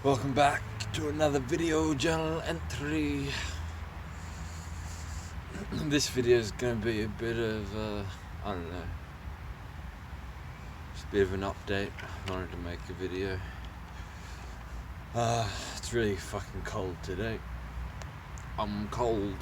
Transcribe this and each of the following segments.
Welcome back to another video journal entry. This video is going to be a bit of, I don't know, just a bit of an update. I wanted to make a video. It's really fucking cold today. I'm cold.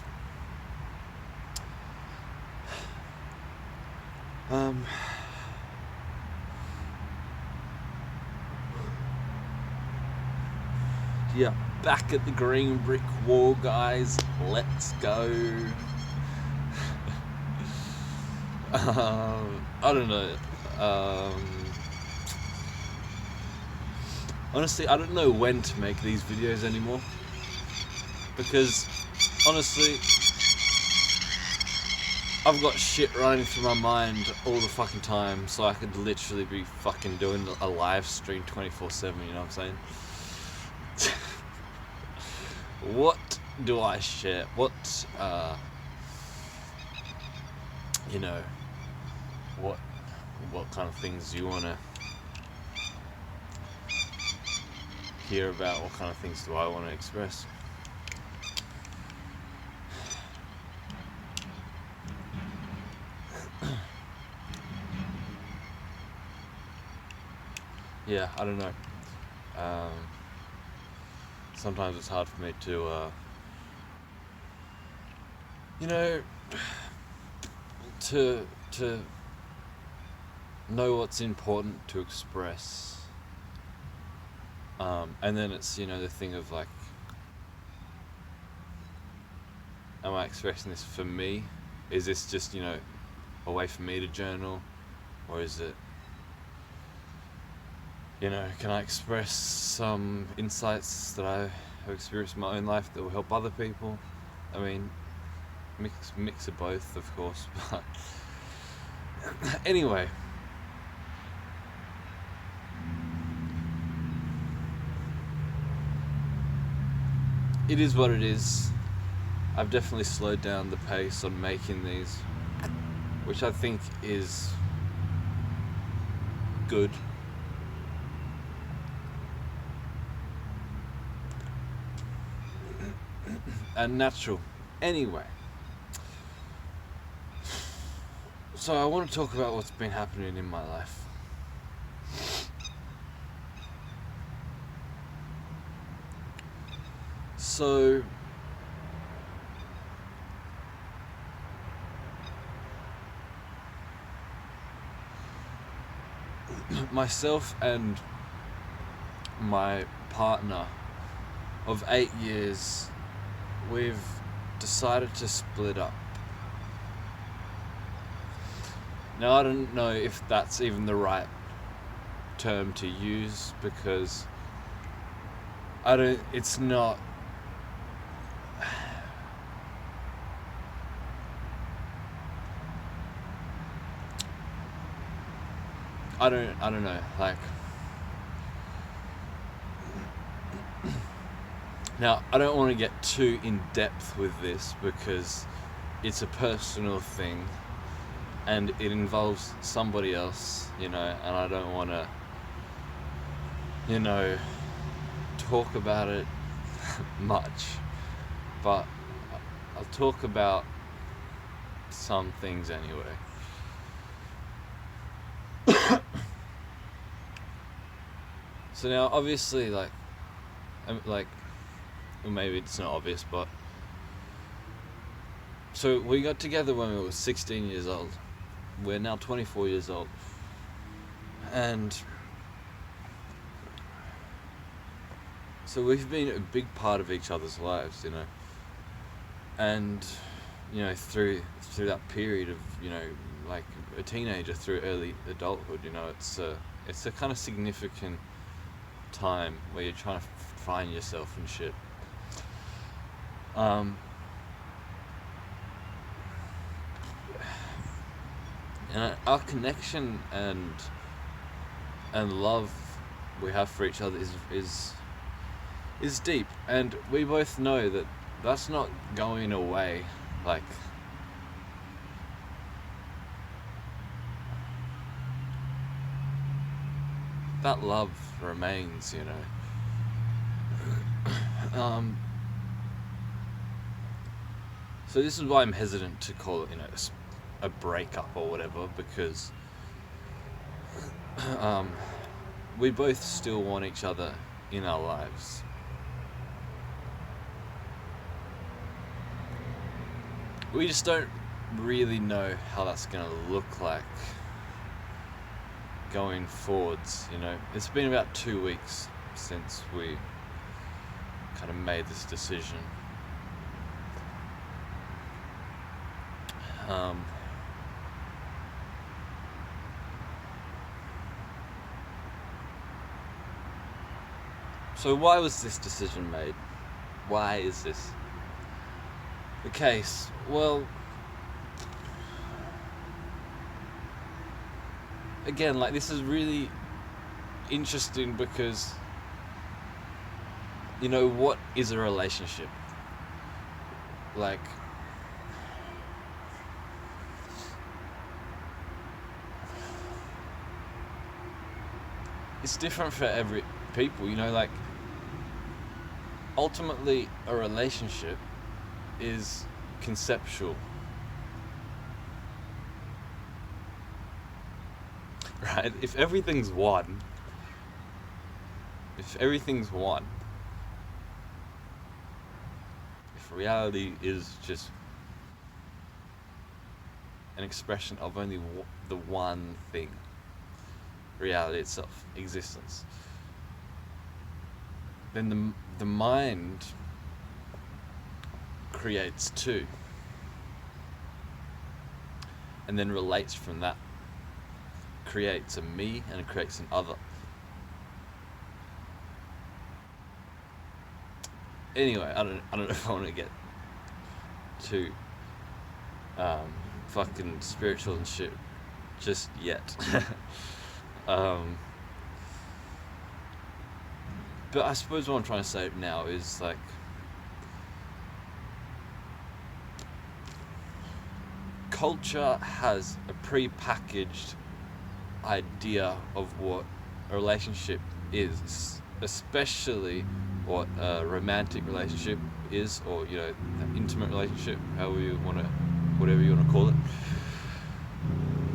Yeah, back at the green brick wall, guys. Let's go. I don't know. Honestly, I don't know when to make these videos anymore. Because, honestly, I've got shit running through my mind all the fucking time, so I could literally be fucking doing a live stream 24/7, you know what I'm saying? What do I share? What kind of things do you want to hear about? What kind of things do I want to express? Yeah, I don't know. Sometimes it's hard for me to, to know what's important to express. And then it's, the thing of like, am I expressing this for me? Is this just, a way for me to journal? Or is it, can I express some insights that I have experienced in my own life that will help other people? I mean, mix of both, of course, but anyway. It is what it is. I've definitely slowed down the pace on making these, which I think is good. And natural. Anyway, so I want to talk about what's been happening in my life. So, myself and my partner of 8 years, we've decided to split up. Now, I don't know if that's even the right term to use, because it's not. I don't know, like. Now, I don't want to get too in depth with this because it's a personal thing and it involves somebody else, and I don't want to, talk about it much, but I'll talk about some things anyway. So now, obviously, well, maybe it's not obvious, but so we got together when we were 16 years old. We're now 24 years old, and so we've been a big part of each other's lives, and through that period of like a teenager through early adulthood, it's a kind of significant time where you're trying to find yourself and shit. And our connection and love we have for each other is deep, and we both know that that's not going away. Like, that love remains, Um, so this is why I'm hesitant to call it, a breakup or whatever, because um, we both still want each other in our lives. We just don't really know how that's going to look like going forwards, It's been about 2 weeks since we kind of made this decision. So why was this decision made? Why is this the case? Well, again, this is really interesting because, what is a relationship? It's different for every people, ultimately a relationship is conceptual. Right? If everything's one, if reality is just an expression of only the one thing, reality itself, existence, then the mind creates two, and then relates from that, creates a me and it creates an other. Anyway, I don't know if I want to get too fucking spiritual and shit just yet. But I suppose what I'm trying to say now is culture has a pre-packaged idea of what a relationship is, especially what a romantic relationship is, or an intimate relationship, whatever you want to call it.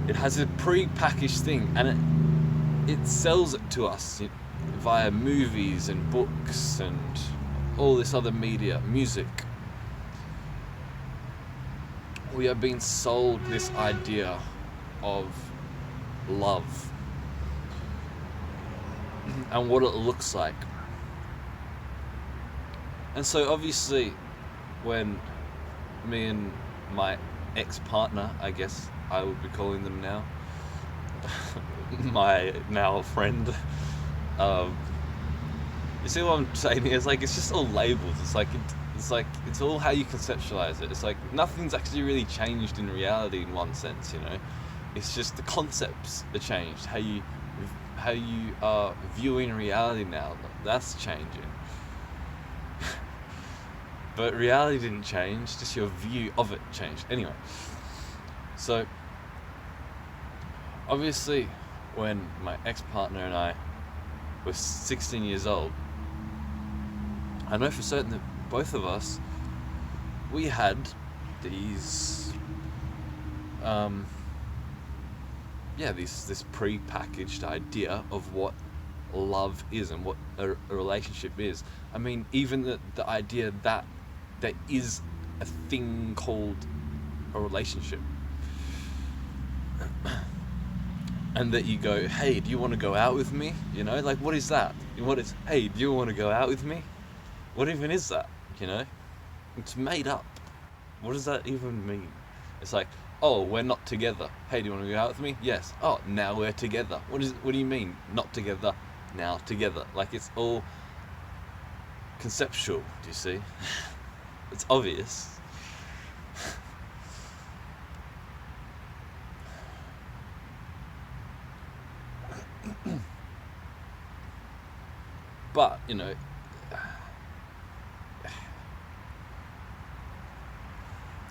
It has a pre-packaged thing, and it sells it to us via movies and books and all this other media, music. We are being sold this idea of love and what it looks like. And so obviously when me and my ex-partner, I guess I would be calling them now, my now friend, you see what I'm saying here? It's just all labels. It's all how you conceptualize it. It's nothing's actually really changed in reality in one sense, It's just the concepts are changed. How you are viewing reality now, that's changing. But reality didn't change, just your view of it changed. Anyway, so obviously when my ex-partner and I were 16 years old, I know for certain that both of us, we had these this pre-packaged idea of what love is and what a relationship is. I mean, even the idea that there is a thing called a relationship, and that you go, hey, do you want to go out with me? What is that? Hey, do you want to go out with me? What even is that? It's made up. What does that even mean? It's oh, we're not together. Hey, do you want to go out with me? Yes. Oh, now we're together. What do you mean, not together, now together? It's all conceptual, do you see? It's obvious. But,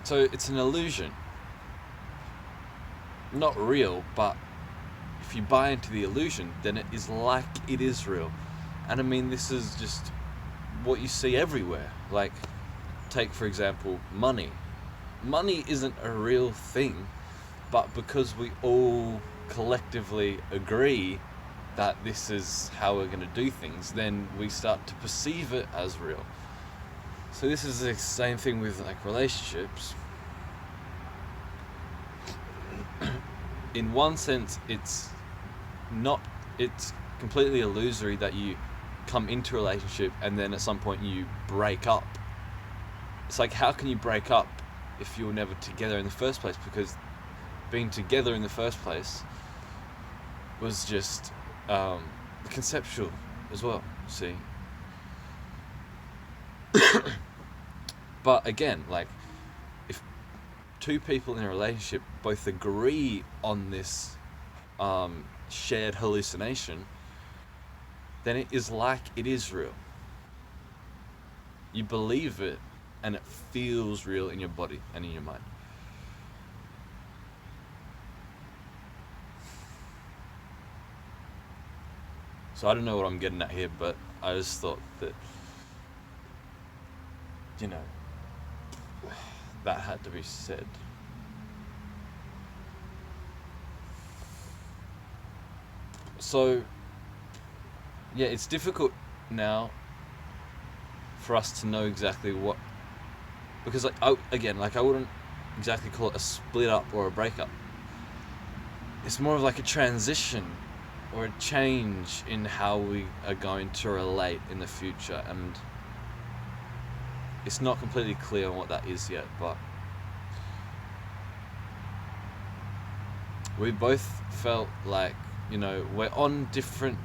so it's an illusion. Not real, but if you buy into the illusion, then it is like it is real. And I mean, this is just what you see everywhere. Like, take for example money. Money isn't a real thing, but because we all collectively agree that this is how we're going to do things, then we start to perceive it as real. So this is the same thing with like relationships. In one sense, it's completely illusory that you come into a relationship and then at some point you break up. It's like, how can you break up if you were never together in the first place? Because being together in the first place was just conceptual as well, see? But again, like, if two people in a relationship both agree on this shared hallucination, then it is like it is real. You believe it, and it feels real in your body and in your mind. So I don't know what I'm getting at here, but I just thought that, that had to be said. So, yeah, it's difficult now for us to know exactly what, because like I wouldn't exactly call it a split up or a breakup. It's more of like a transition or a change in how we are going to relate in the future, and it's not completely clear on what that is yet, but we both felt like, we're on different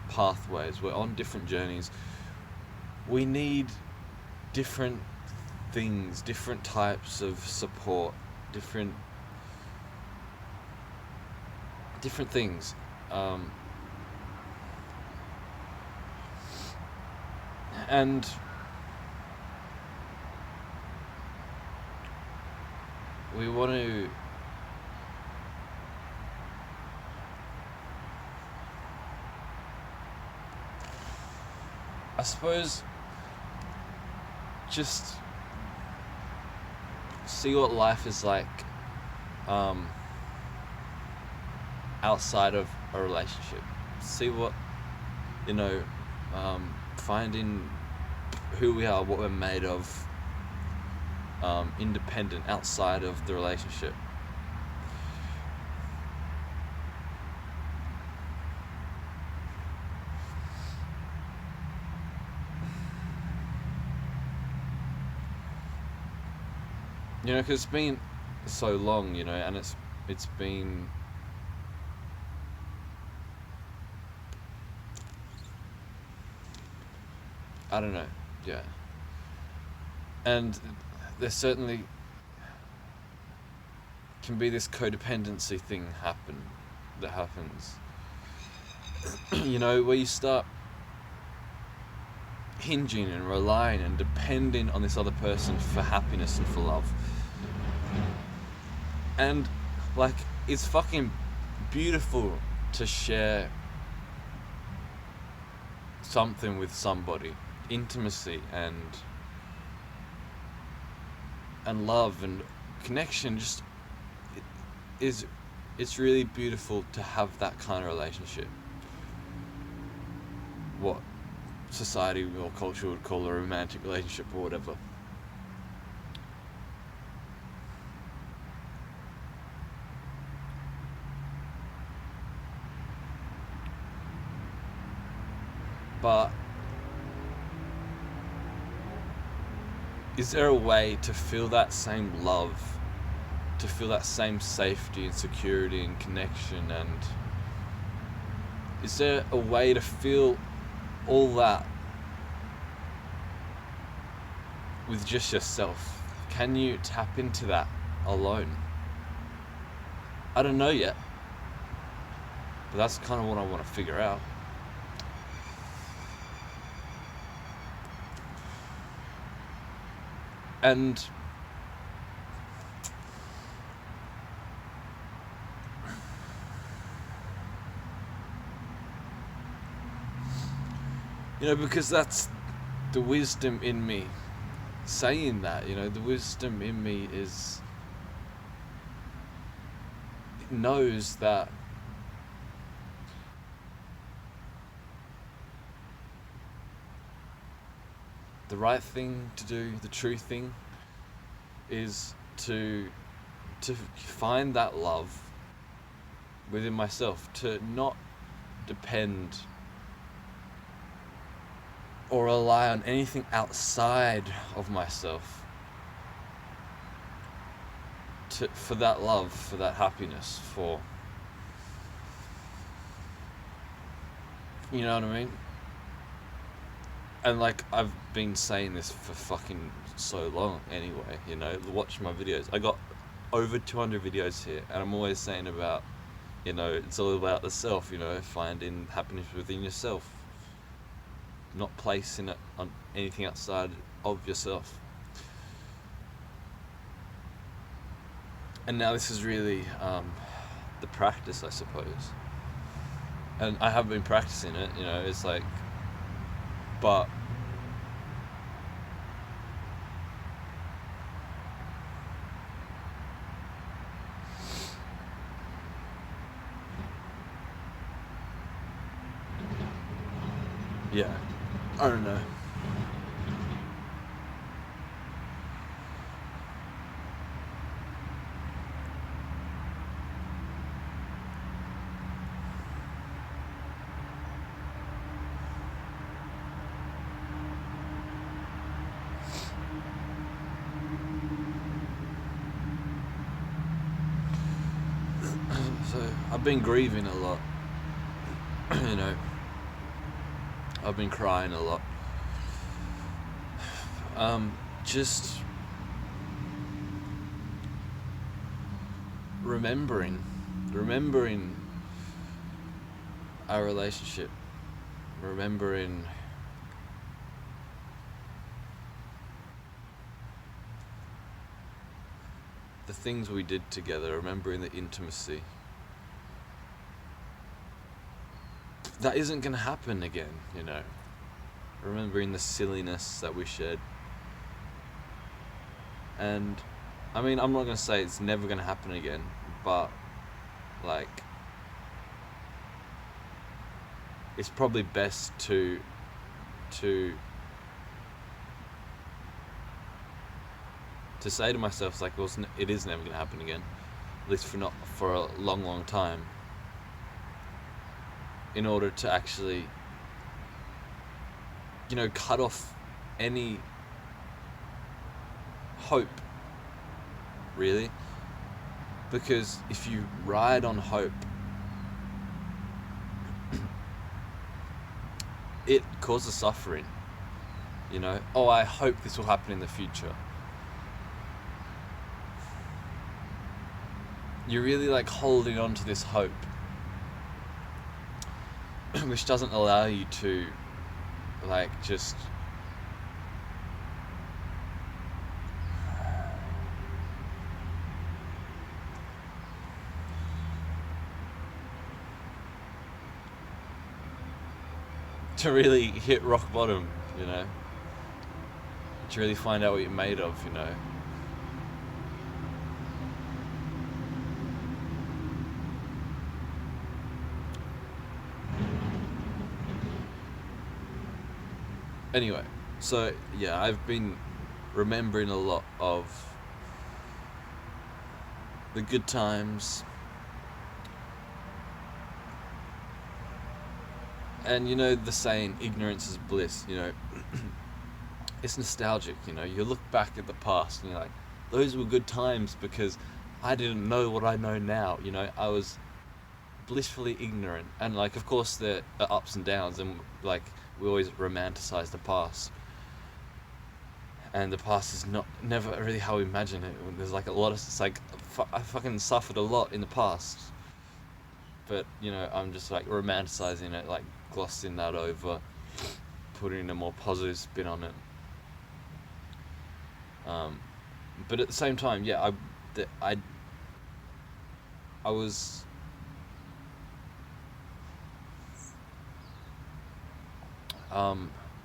pathways, we're on different journeys. We need different things, different types of support, different things. And we want to I suppose just see what life is like outside of a relationship. See what, finding who we are, what we're made of, independent outside of the relationship. Because it's been so long, and it's been I don't know, yeah. And there certainly can be this codependency thing that happens. Where you start hinging and relying and depending on this other person for happiness and for love. And like, it's fucking beautiful to share something with somebody, intimacy and love and connection. Just it's really beautiful to have that kind of relationship, what society or culture would call a romantic relationship or whatever. But is there a way to feel that same love, to feel that same safety and security and connection, and is there a way to feel all that with just yourself? Can you tap into that alone? I don't know yet, but that's kind of what I want to figure out. And because that's the wisdom in me saying that, the wisdom in me knows that the right thing to do, the true thing, is to find that love within myself, to not depend or rely on anything outside of myself for that love, for that happiness, for, you know what I mean? And like, I've been saying this for fucking so long anyway, watch my videos. I got over 200 videos here, and I'm always saying about, it's all about the self, finding happiness within yourself, not placing it on anything outside of yourself. And now this is really the practice, I suppose. And I have been practicing it, it's like, but yeah, I don't know. So I've been grieving a lot, I've been crying a lot. Just remembering our relationship, remembering the things we did together, remembering the intimacy. That isn't going to happen again, remembering the silliness that we shared. And I mean, I'm not going to say it's never going to happen again, but like, it's probably best to say to myself, like, well, it is never going to happen again, at least for a long time, in order to actually, cut off any hope, really. Because if you ride on hope, it causes suffering, oh, I hope this will happen in the future. You're really like holding on to this hope, which doesn't allow you to like just to really hit rock bottom, to really find out what you're made of, Anyway, so yeah, I've been remembering a lot of the good times, and the saying, ignorance is bliss, it's nostalgic, you look back at the past and you're like, those were good times because I didn't know what I know now, I was blissfully ignorant. And like, of course there are ups and downs, and like, we always romanticize the past, and the past is never really how we imagine it. There's like a lot of, it's like, I fucking suffered a lot in the past, but I'm just like romanticizing it, like glossing that over, putting a more positive spin on it. But at the same time, yeah, I was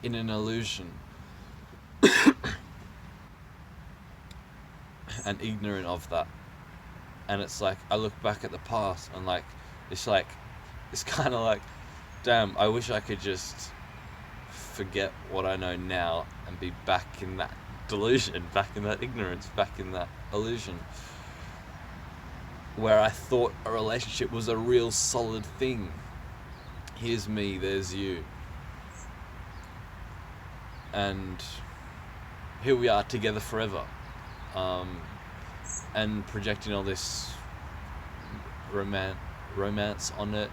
in an illusion and ignorant of that. And it's like, I look back at the past and like, it's kind of like, damn, I wish I could just forget what I know now and be back in that delusion, back in that ignorance, back in that illusion, where I thought a relationship was a real solid thing. Here's me, there's you. And here we are together forever. And projecting all this romance on it,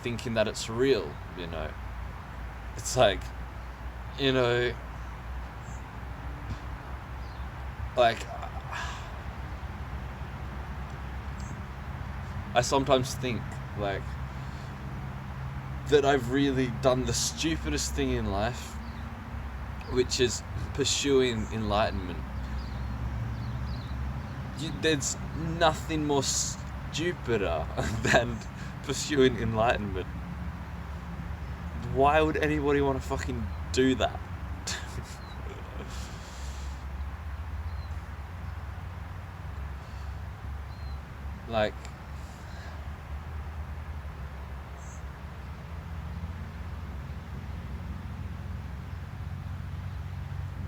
thinking that it's real, you know. It's like, you know, like, I sometimes think, like, that I've really done the stupidest thing in life, which is pursuing enlightenment. There's nothing more stupider than pursuing enlightenment. Why would anybody want to fucking do that? Like,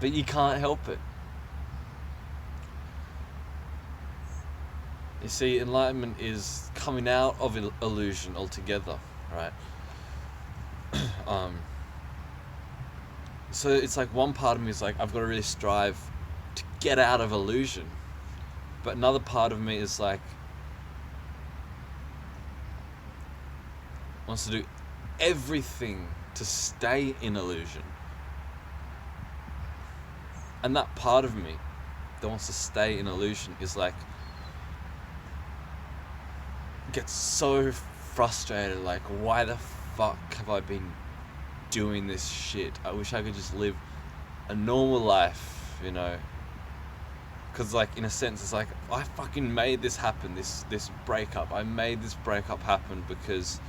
but you can't help it. You see, enlightenment is coming out of illusion altogether, right? So it's like, one part of me is like, I've got to really strive to get out of illusion. But another part of me is like, wants to do everything to stay in illusion. And that part of me that wants to stay in illusion is like, gets so frustrated, like, why the fuck have I been doing this shit? I wish I could just live a normal life, you know? Because, like, in a sense, it's like, I fucking made this happen, this breakup. I made this breakup happen because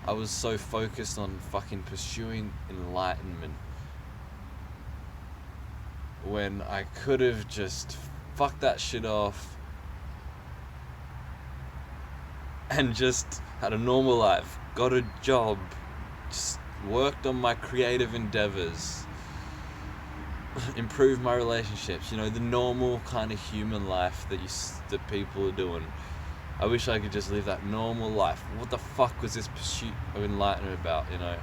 I was so focused on fucking pursuing enlightenment, when I could have just fucked that shit off and just had a normal life, got a job, just worked on my creative endeavors, improved my relationships, you know, the normal kind of human life that people are doing. I wish I could just live that normal life. What the fuck was this pursuit of enlightenment about, you know?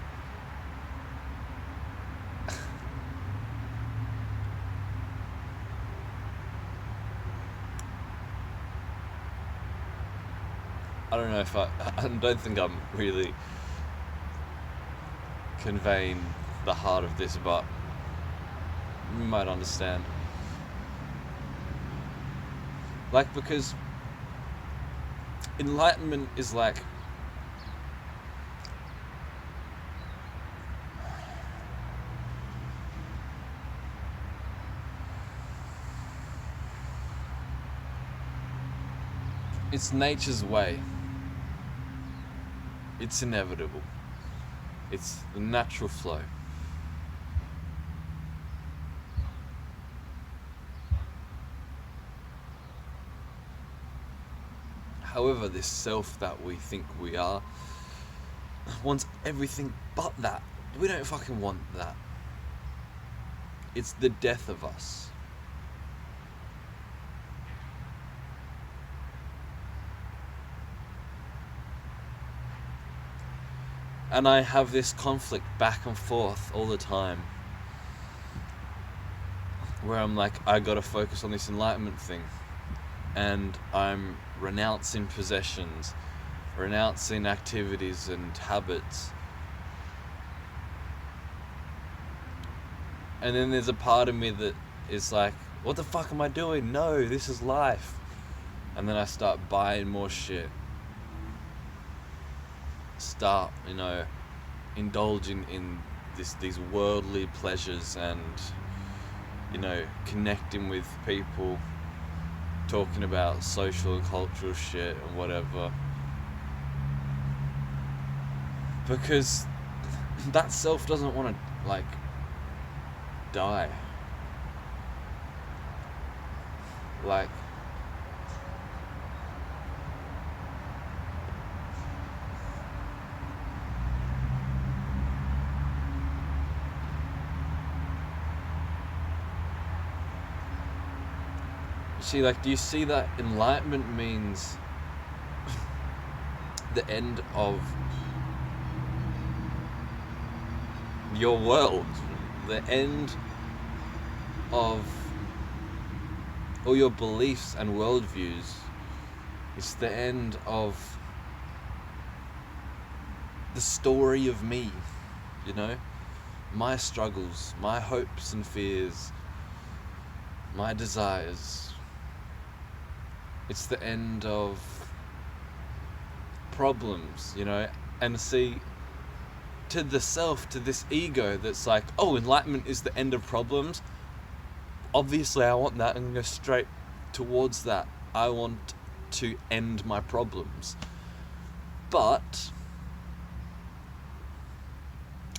I don't know if I don't think I'm really conveying the heart of this, but you might understand. Like, because enlightenment is like, it's nature's way. It's inevitable. It's the natural flow. However, this self that we think we are wants everything but that. We don't fucking want that. It's the death of us. And I have this conflict back and forth all the time, where I'm like, I gotta focus on this enlightenment thing, and I'm renouncing possessions, renouncing activities and habits. And then there's a part of me that is like, what the fuck am I doing? No, this is life. And then I start buying more shit. Start, you know, indulging in these worldly pleasures, and, you know, connecting with people, talking about social and cultural shit and whatever. Because that self doesn't want to, like, die. Like, see, like, do you see that enlightenment means the end of your world, the end of all your beliefs and worldviews. It's the end of the story of me, you know? My struggles, my hopes and fears, my desires. It's the end of problems, you know? And see, to the self, to this ego that's like, oh, enlightenment is the end of problems. Obviously, I want that and go straight towards that. I want to end my problems. But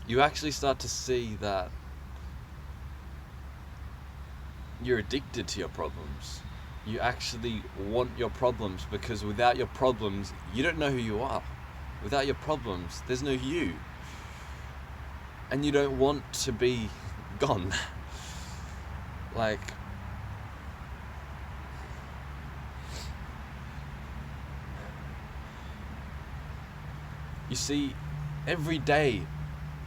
you actually start to see that you're addicted to your problems. You actually want your problems, because without your problems, you don't know who you are. Without your problems, there's no you. And you don't want to be gone. Like, you see, every day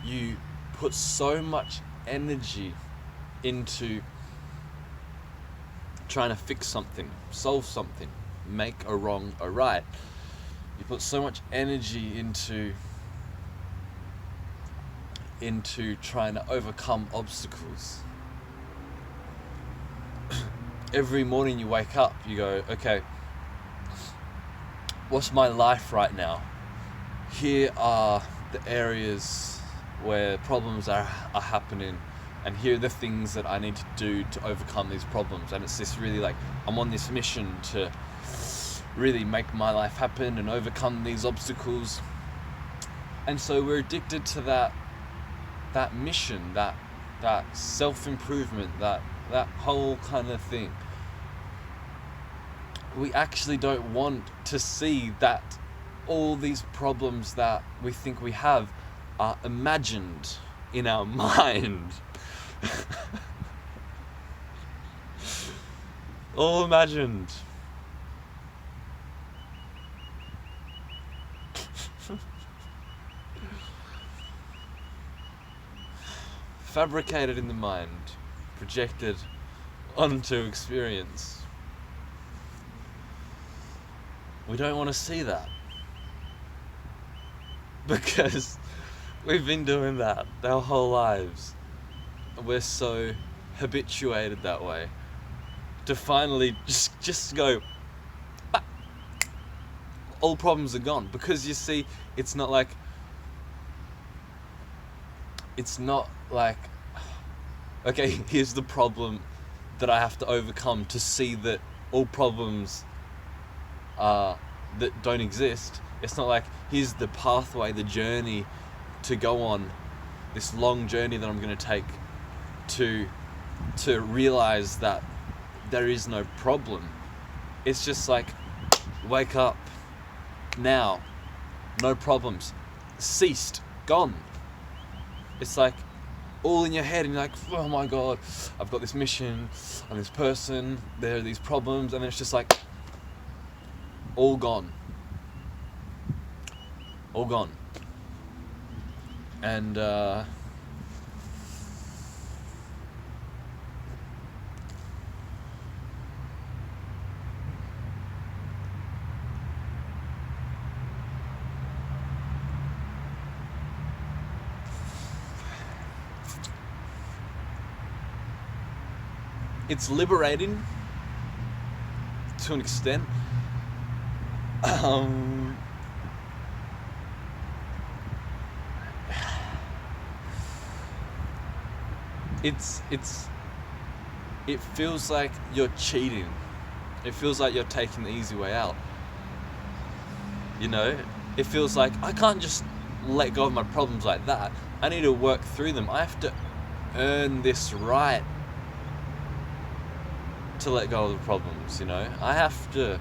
you put so much energy into trying to fix something, solve something, make a wrong a right. You put so much energy into trying to overcome obstacles. Every morning you wake up, you go, okay, what's my life right now? Here are the areas where problems are happening, and here are the things that I need to do to overcome these problems. And it's this really like, I'm on this mission to really make my life happen and overcome these obstacles. And so we're addicted to that mission, that self-improvement, that whole kind of thing. We actually don't want to see that all these problems that we think we have are imagined in our mind. All imagined. Fabricated in the mind, projected onto experience. We don't want to see that, because we've been doing that our whole lives. We're so habituated that way to finally just go, bah, all problems are gone. Because you see, it's not like, okay, here's the problem that I have to overcome to see that all problems that don't exist. It's not like, here's the pathway, the journey to go on, this long journey that I'm going to take to realize that there is no problem. It's just like, wake up now, no problems, ceased, gone. It's like all in your head, and you're like, oh my god, I've got this mission, I'm this person, there are these problems, and then it's just like, all gone. All gone. And it's liberating to an extent. It feels like you're cheating. It feels like you're taking the easy way out. You know, it feels like I can't just let go of my problems like that. I need to work through them. I have to earn this right to let go of the problems, you know. I have to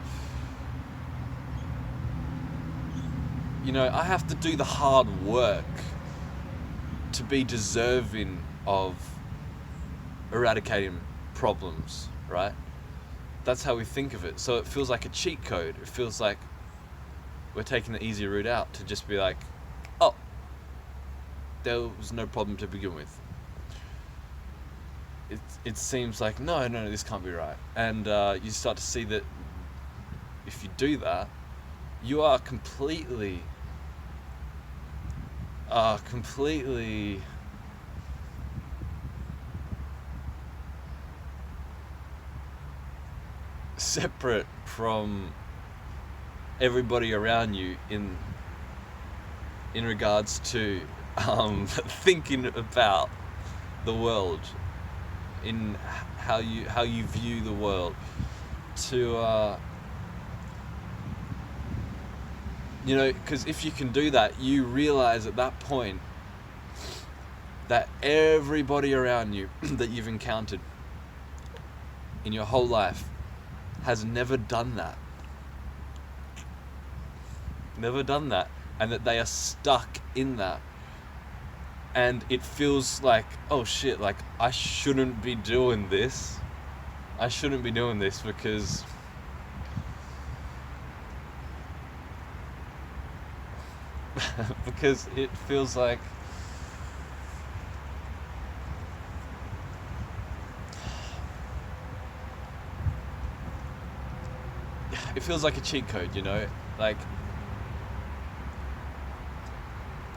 do the hard work to be deserving of eradicating problems, right? That's how we think of it. So it feels like a cheat code. It feels like we're taking the easy route out to just be like, oh, there was no problem to begin with. It seems like, no, this can't be right. And you start to see that if you do that, you are completely separate from everybody around you in regards to thinking about the world, in how you view the world, to because if you can do that, you realize at that point that everybody around you that you've encountered in your whole life has never done that, and that they are stuck in that. And it feels like, oh shit, like I shouldn't be doing this because because it feels like a cheat code, you know? Like,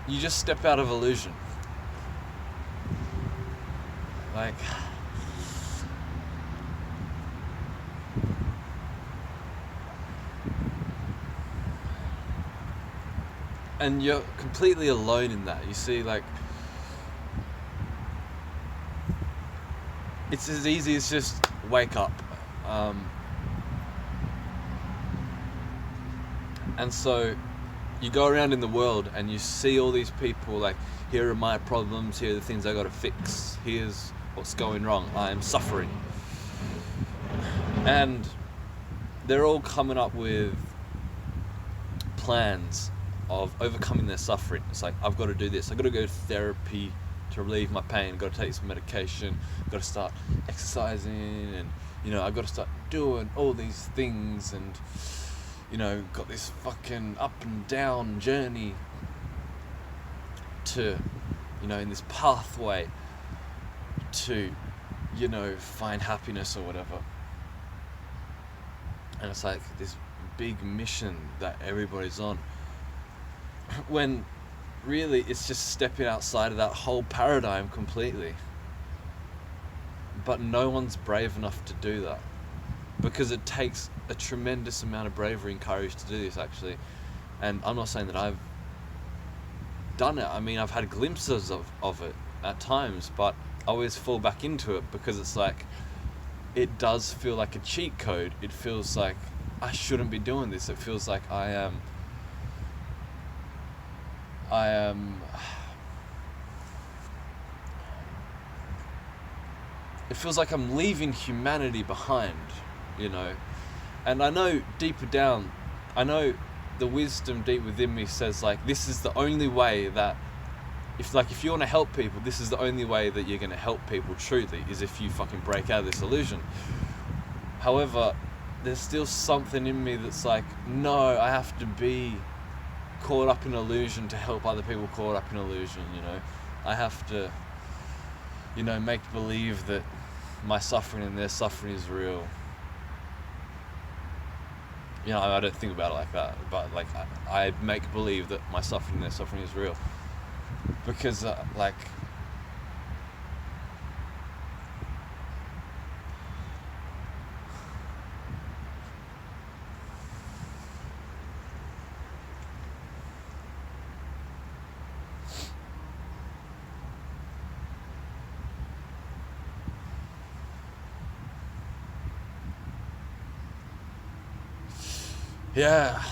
you just step out of illusion. Like, and you're completely alone in that. You see, like, it's as easy as just wake up. And so you go around in the world and you see all these people like, here are my problems, here are the things I gotta fix, here's what's going wrong, I am suffering. And they're all coming up with plans of overcoming their suffering. It's like, I've got to do this, I've got to go to therapy to relieve my pain, I've got to take some medication, I've got to start exercising, and I've got to start doing all these things, and got this fucking up and down journey to, in this pathway to, find happiness or whatever. And it's like this big mission that everybody's on, when really it's just stepping outside of that whole paradigm completely. But no one's brave enough to do that, because it takes a tremendous amount of bravery and courage to do this, actually. And I'm not saying that I've done it. I mean, I've had glimpses of it at times, but I always fall back into it because it's like, it does feel like a cheat code. It feels like I shouldn't be doing this. It feels like I am it feels like I'm leaving humanity behind, and I know deeper down, I know the wisdom deep within me says, like, this is the only way that, if you want to help people, this is the only way that you're going to help people truly, is if you fucking break out of this illusion. However, there's still something in me that's like, no, I have to be caught up in illusion to help other people caught up in illusion, I have to, make believe that my suffering and their suffering is real. I don't think about it like that, but like I make believe that my suffering and their suffering is real, because yeah.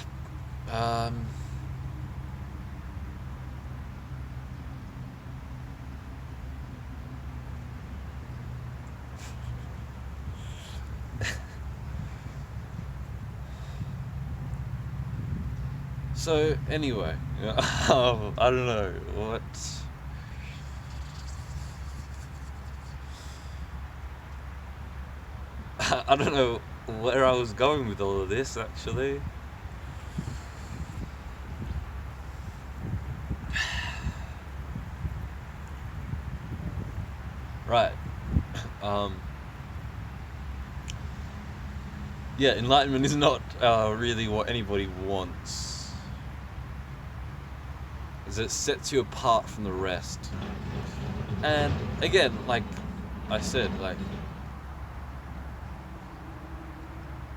So anyway, I don't know what. I don't know where I was going with all of this, actually. Right. Um, yeah, enlightenment is not really what anybody wants. Is it sets you apart from the rest. And again, like I said, like,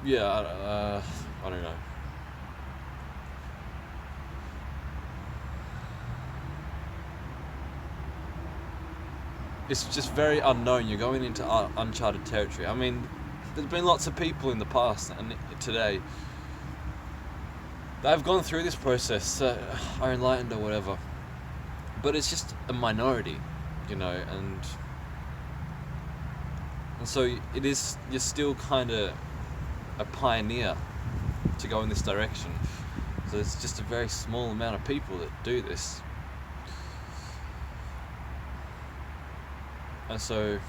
yeah, I don't know. It's just very unknown. You're going into uncharted territory. I mean, there's been lots of people in the past and today that have gone through this process, are enlightened or whatever. But it's just a minority, you know, and so it is. You're still kind of a pioneer to go in this direction. So it's just a very small amount of people that do this. And so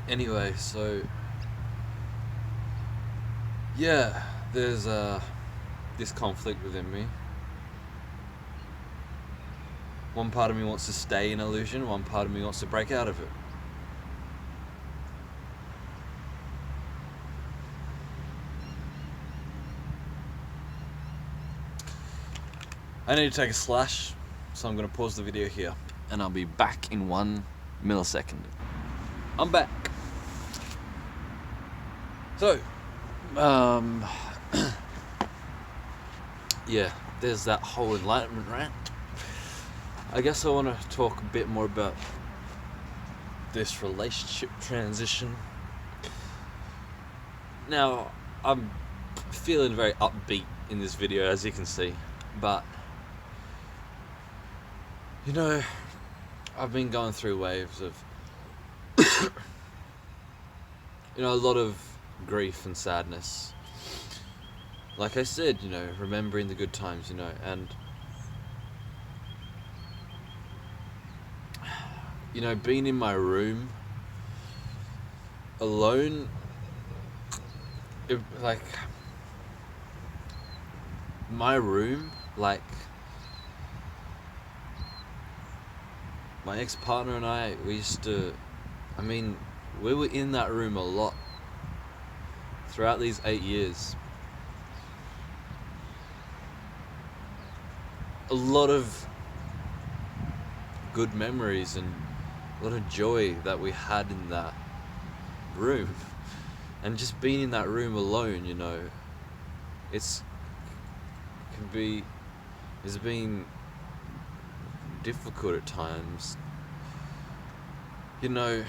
anyway, so yeah, there's this conflict within me. One part of me wants to stay in illusion, one part of me wants to break out of it. I need to take a slash, so I'm going to pause the video here, and I'll be back in 1 millisecond. I'm back. So, yeah, there's that whole enlightenment rant. I guess I want to talk a bit more about this relationship transition. Now, I'm feeling very upbeat in this video, as you can see, but you know, I've been going through waves of you know, a lot of grief and sadness. Like I said, you know, remembering the good times, you know, and you know, being in my room alone, like my room, like my ex-partner and I, we were in that room a lot throughout these 8 years. A lot of good memories and a lot of joy that we had in that room. And just being in that room alone, you know, it's been difficult at times, you know,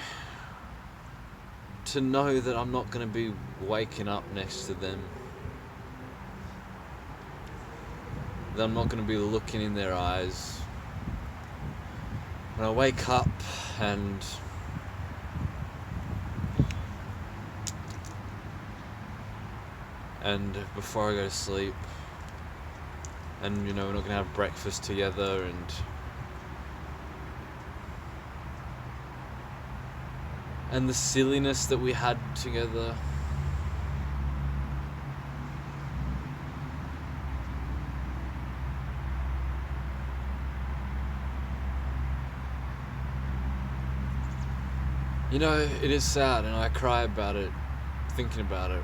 to know that I'm not going to be waking up next to them, that I'm not going to be looking in their eyes when I wake up, and before I go to sleep, and you know, we're not going to have breakfast together, and the silliness that we had together. You know, it is sad, and I cry about it, thinking about it.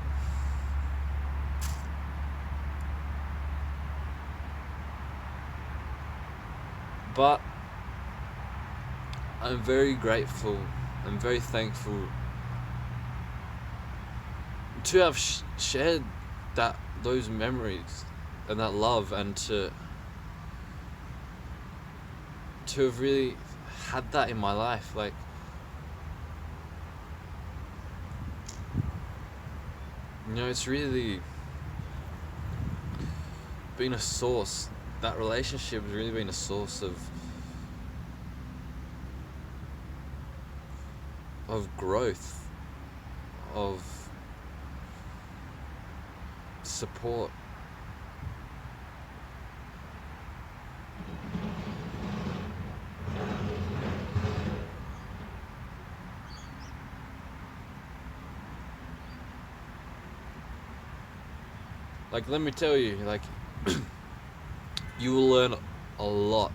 But I'm very grateful, I'm very thankful to have shared those memories and that love, and to have really had that in my life. Like, it's really been a source. That relationship has really been a source of growth, of support. Like, let me tell you, like, you will learn a lot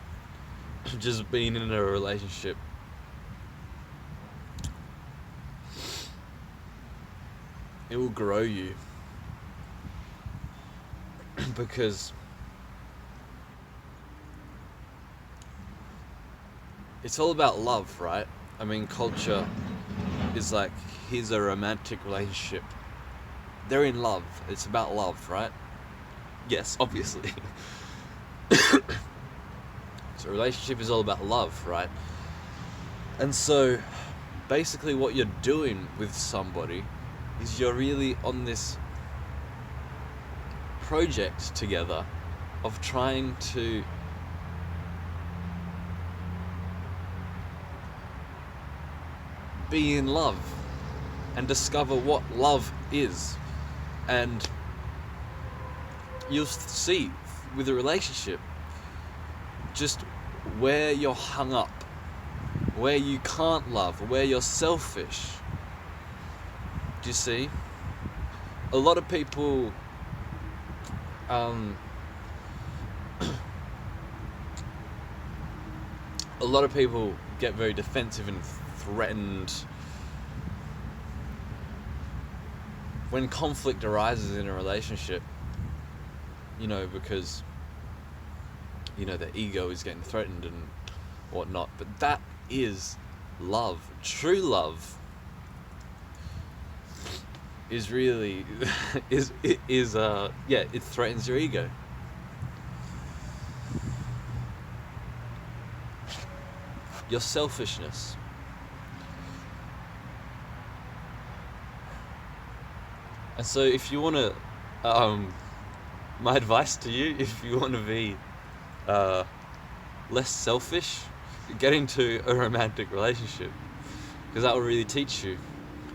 just being in a relationship. It will grow you. Because it's all about love, right? I mean, culture is like, here's a romantic relationship. They're in love. It's about love, right? Yes, obviously. So a relationship is all about love, right? And so basically what you're doing with somebody is you're really on this project together of trying to be in love and discover what love is. And you'll see with a relationship just where you're hung up, where you can't love, where you're selfish. Do you see? A lot of people a lot of people get very defensive and threatened when conflict arises in a relationship, because their ego is getting threatened and whatnot. But that is love. True love is really it threatens your ego. Your selfishness. And so if you want to, my advice to you, if you want to be less selfish, get into a romantic relationship, because that will really teach you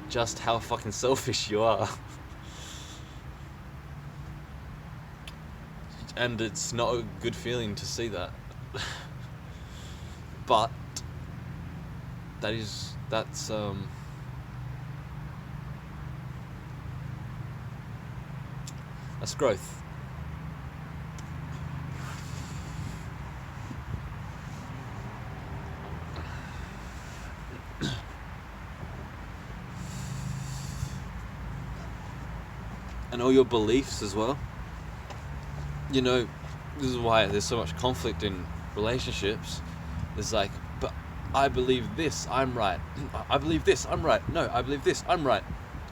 just how fucking selfish you are. And it's not a good feeling to see that. But that's growth. And all your beliefs as well. This is why there's so much conflict in relationships. It's like, but I believe this, I'm right. I believe this, I'm right. No, I believe this, I'm right.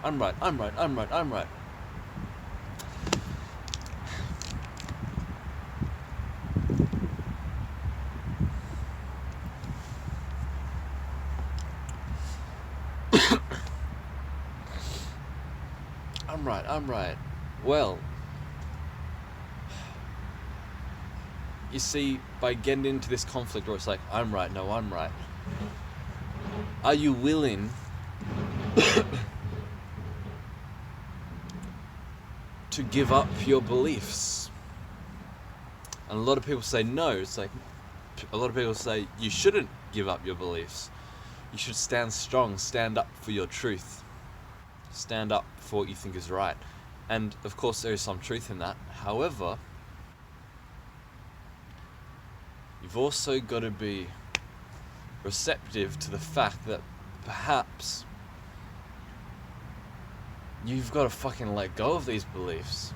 I'm right. I'm right. I'm right. I'm right. I'm right. Well, you see, by getting into this conflict where it's like, I'm right, no, I'm right, are you willing to give up your beliefs? And a lot of people say no. It's like, a lot of people say you shouldn't give up your beliefs. You should stand strong, stand up for your truth. Stand up for what you think is right. And of course there is some truth in that. However, you've also got to be receptive to the fact that perhaps you've got to fucking let go of these beliefs.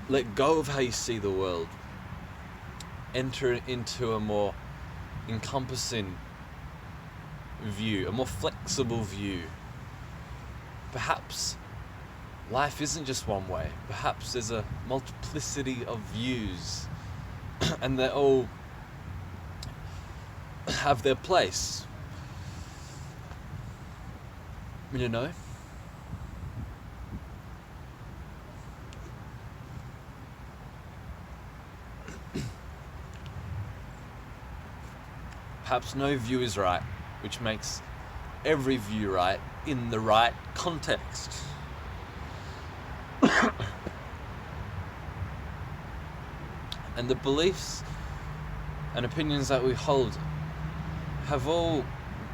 Let go of how you see the world. Enter into a more encompassing view, a more flexible view. Perhaps life isn't just one way. Perhaps there's a multiplicity of views and they all have their place. perhaps no view is right, which makes every view right in the right context. And the beliefs and opinions that we hold have all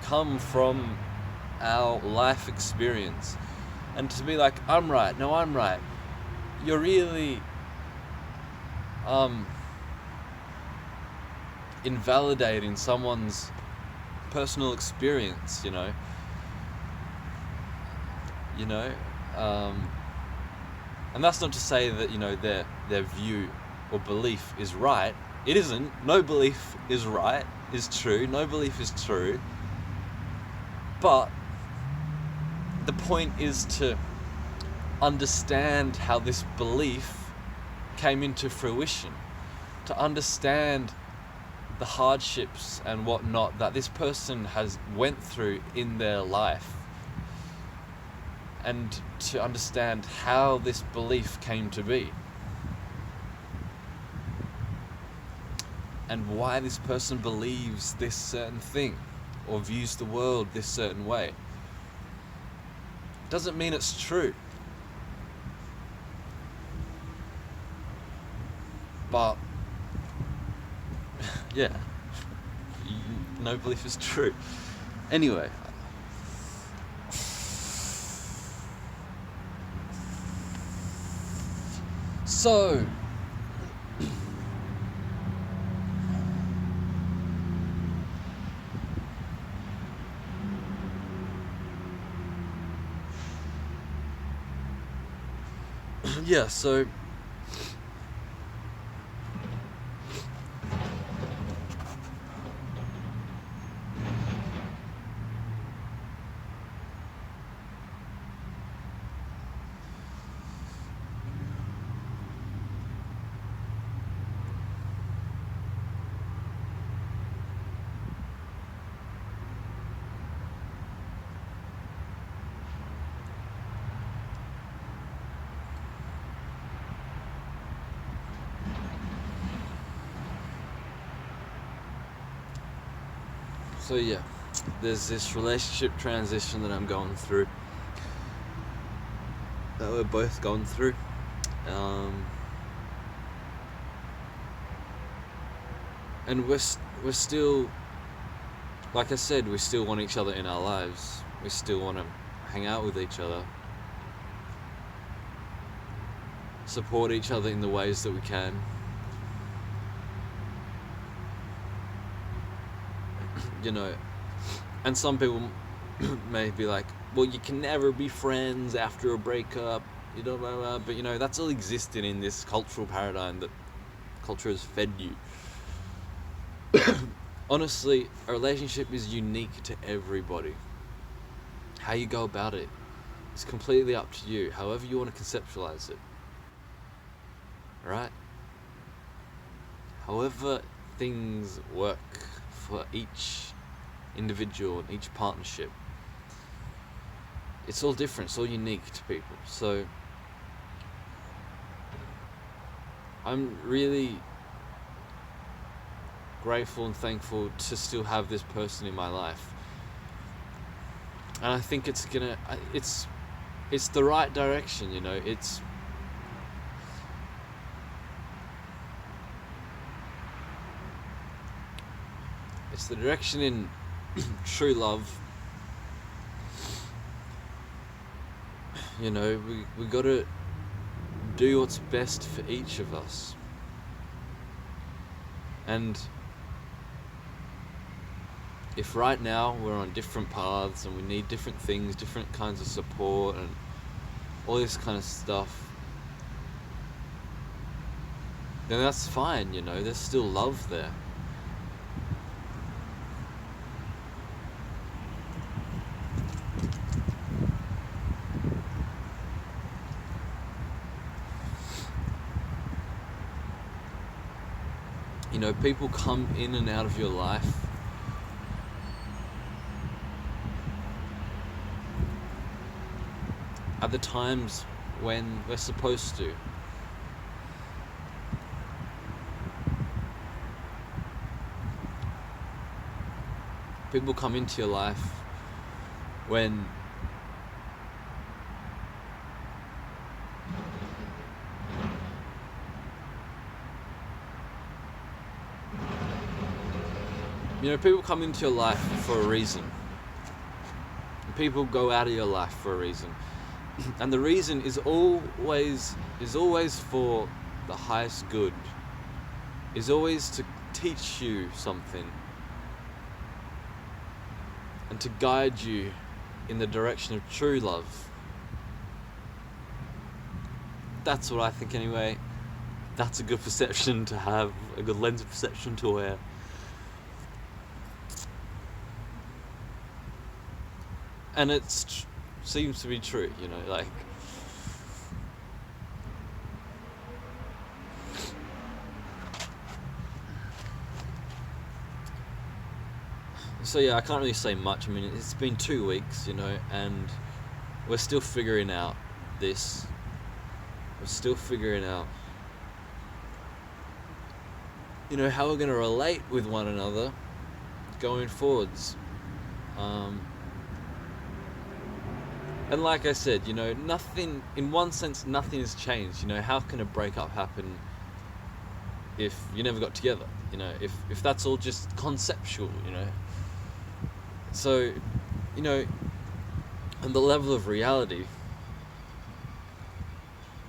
come from our life experience. And to be like, I'm right, no, I'm right, you're really invalidating someone's personal experience, you know, and that's not to say that, you know, their view or belief is right. It isn't. No belief is right, is true. No belief is true. But the point is to understand how this belief came into fruition, to understand the hardships and whatnot that this person has went through in their life, and to understand how this belief came to be and why this person believes this certain thing or views the world this certain way. Doesn't mean it's true, but yeah, no belief is true. Anyway, so yeah, so yeah, there's this relationship transition that I'm going through, that we're both going through. And we're still, like I said, we still want each other in our lives. We still want to hang out with each other, support each other in the ways that we can. You know, and some people may be like, well, you can never be friends after a breakup, you know, blah, blah, but you know, that's all existing in this cultural paradigm that culture has fed you. Honestly, a relationship is unique to everybody. How you go about it is completely up to you, however you want to conceptualize it. Right? However things work for each individual and each partnership, it's all different, it's all unique to people. So I'm really grateful and thankful to still have this person in my life, and I think it's the right direction, you know. It's the direction in true love. You know, we gotta do what's best for each of us. And if right now we're on different paths and we need different things, different kinds of support and all this kind of stuff, then that's fine, you know, there's still love there. You know, people come in and out of your life at the times when we're supposed to. people come into your life when people come into your life for a reason. People go out of your life for a reason. And the reason is always for the highest good. Is always to teach you something. And to guide you in the direction of true love. That's what I think anyway. That's a good perception to have, a good lens of perception to wear. And it seems to be true, like... So yeah, I can't really say much. I mean, it's been 2 weeks, and we're still figuring out this. We're still figuring out, how we're going to relate with one another going forwards. And like I said, nothing, in one sense, nothing has changed. How can a breakup happen if you never got together? If that's all just conceptual, So, on the level of reality,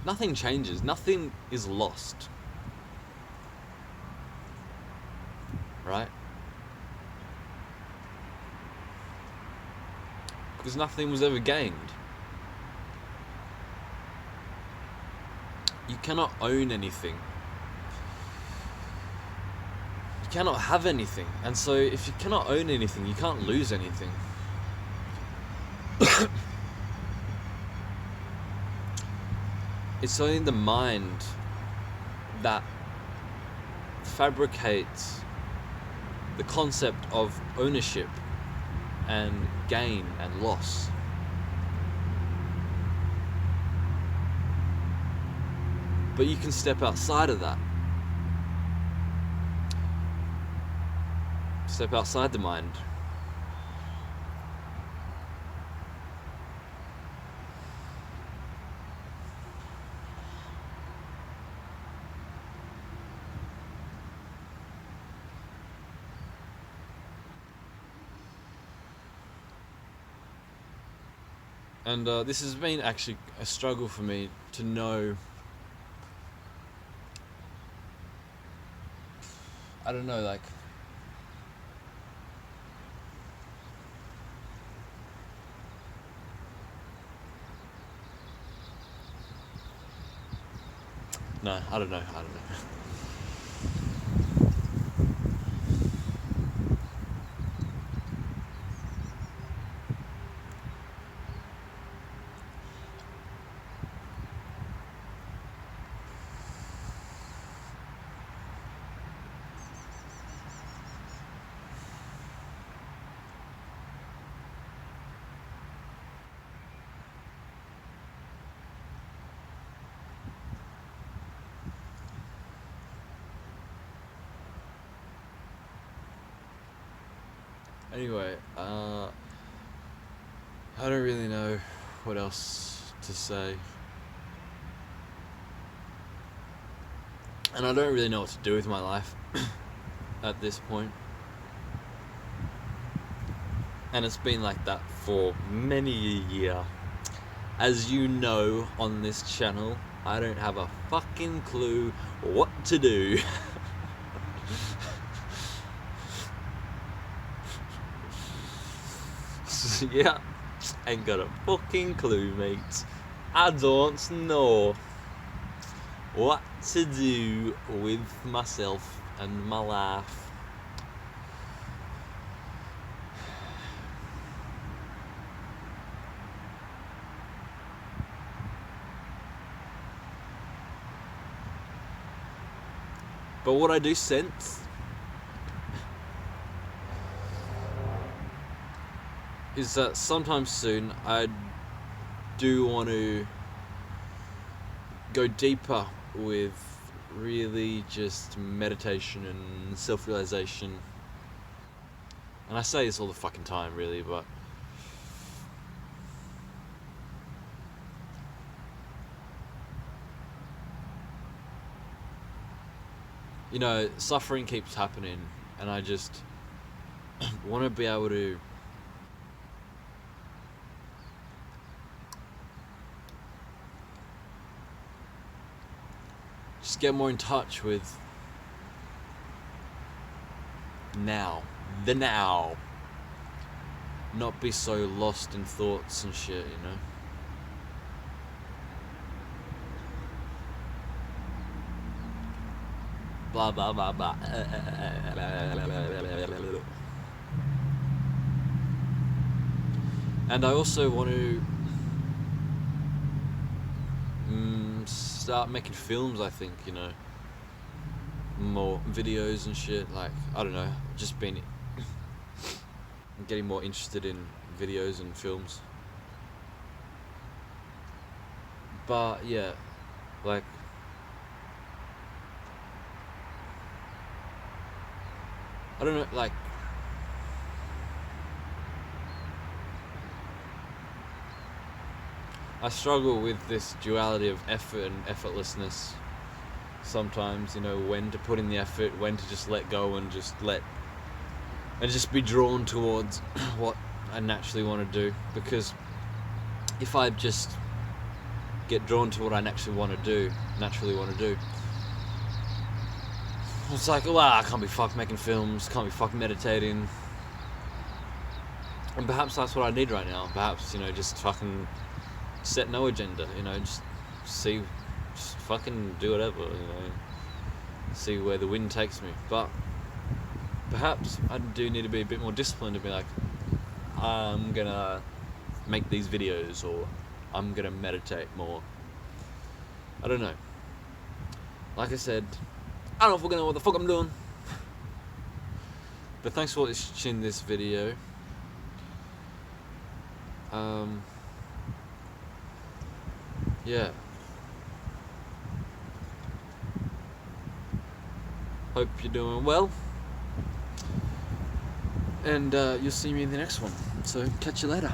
nothing changes. Nothing is lost. Right? Because nothing was ever gained. You cannot own anything. You cannot have anything. And so if you cannot own anything, you can't lose anything. It's only the mind that fabricates the concept of ownership and gain and loss. But you can step outside of that. Step outside the mind. And this has been actually a struggle for me to know. I don't know, like... No, I don't know. Anyway, I don't really know what else to say. And I don't really know what to do with my life at this point. And it's been like that for many a year. As you know, on this channel, I don't have a fucking clue what to do. Yeah, ain't got a fucking clue, mate. I don't know what to do with myself and my life. But what I do sense is that sometime soon I do want to go deeper with really just meditation and self-realization And I say this all the fucking time, really, but you know, suffering keeps happening, and I just want to be able to just get more in touch with the now. Not be so lost in thoughts and shit, you know? Blah, blah, blah, blah. And I also want to start making films, I think, you know? More videos and shit, like, I don't know, just been getting more interested in videos and films. But yeah, like, I don't know, like, I struggle with this duality of effort and effortlessness sometimes, you know, when to put in the effort, when to just let go and just be drawn towards what I naturally want to do. Because if I just get drawn to what I naturally want to do, it's like, well, I can't be fucked making films, can't be fucked meditating. And perhaps that's what I need right now. Perhaps, you know, just fucking set no agenda, you know, just fucking do whatever, you know, see where the wind takes me. But perhaps I do need to be a bit more disciplined to be like, I'm gonna make these videos, or I'm gonna meditate more. I don't know. Like I said, I don't know if we're gonna know what the fuck I'm doing. But thanks for watching this video. Yeah. Hope you're doing well. And you'll see me in the next one. So catch you later.